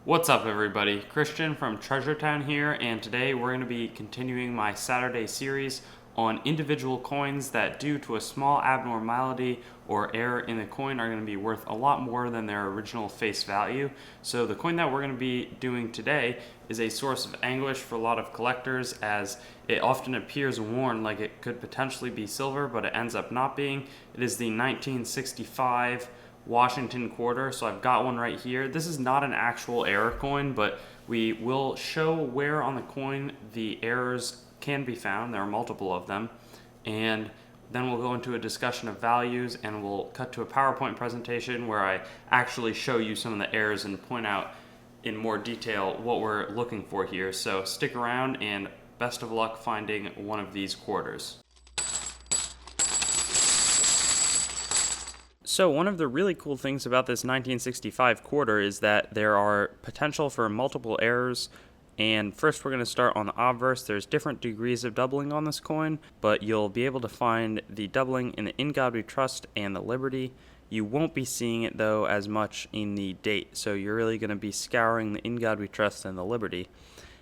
What's up, everybody? Christian from Treasure Town here, and today we're going to be continuing my Saturday series on individual coins that, due to a small abnormality or error in the coin, are going to be worth a lot more than their original face value. So the coin that we're going to be doing today is a source of anguish for a lot of collectors, as it often appears worn like it could potentially be silver, but it ends up not being. It is the 1965 Washington quarter, so I've got one right here. This is not an actual error coin, but we will show where on the coin the errors can be found. There are multiple of them, and then we'll go into a discussion of values, and we'll cut to a PowerPoint presentation where I actually show you some of the errors and point out in more detail what we're looking for here. So stick around, and best of luck finding one of these quarters. So one of the really cool things about this 1965 quarter is that there are potential for multiple errors. And first we're going to start on the obverse. There's different degrees of doubling on this coin, but you'll be able to find the doubling in the In God We Trust and the Liberty. You won't be seeing it though as much in the date, so you're really going to be scouring the In God We Trust and the Liberty.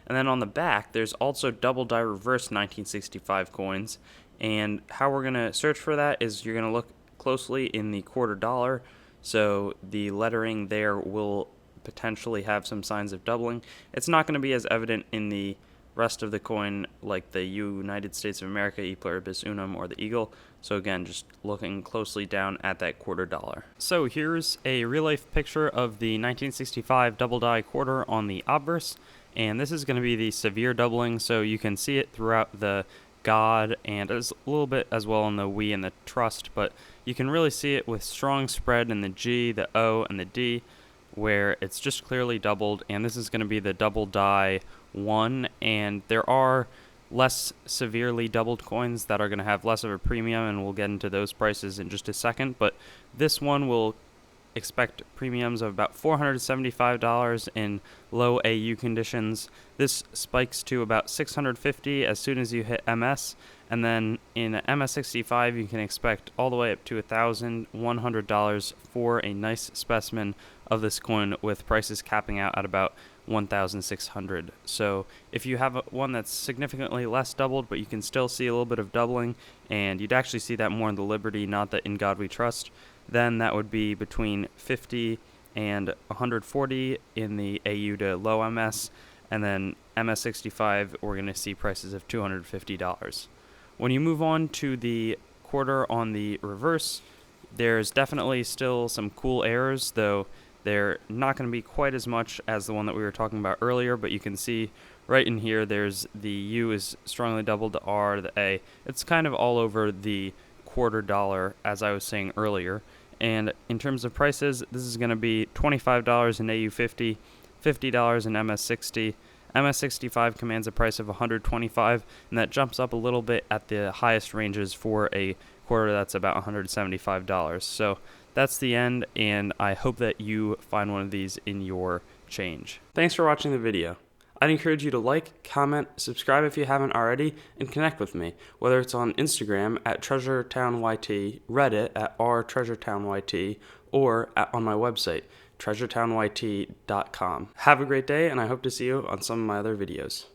And then on the back, there's also double die reverse 1965 coins, and how we're going to search for that is you're going to look closely in the quarter dollar, so the lettering there will potentially have some signs of doubling. It's not going to be as evident in the rest of the coin, like the United States of America, E pluribus unum, or the eagle. So again, just looking closely down at that quarter dollar. So here's a real-life picture of the 1965 double die quarter on the obverse, and this is going to be the severe doubling, so you can see it throughout the God and as a little bit as well in the We and the Trust, but you can really see it with strong spread in the G, the O, and the D, where it's just clearly doubled. And this is going to be the double die 1, and there are less severely doubled coins that are going to have less of a premium, and we'll get into those prices in just a second, but this one will expect premiums of about $475 in low AU conditions. This spikes to about $650 as soon as you hit MS, and then in MS65 you can expect all the way up to $1,100 for a nice specimen of this coin, with prices capping out at about $1,600. So if you have one that's significantly less doubled, but you can still see a little bit of doubling, and you'd actually see that more in the Liberty, not the In God We Trust, then that would be between $50 and $140 in the AU to low MS, and then MS65 we're going to see prices of $250. When you move on to the quarter on the reverse, there's definitely still some cool errors, though they're not going to be quite as much as the one that we were talking about earlier, but you can see right in here there's the U is strongly doubled, the R, the A. It's kind of all over the quarter dollar, as I was saying earlier. And in terms of prices, this is going to be $25 in AU50, $50 in MS60. MS65 commands a price of $125, and that jumps up a little bit at the highest ranges for a quarter that's about $175. So that's the end, and I hope that you find one of these in your change. Thanks for watching the video. I'd encourage you to like, comment, subscribe if you haven't already, and connect with me, whether it's on Instagram at TreasureTownYT, Reddit at rTreasureTownYT, or on my website, treasuretownyt.com. Have a great day, and I hope to see you on some of my other videos.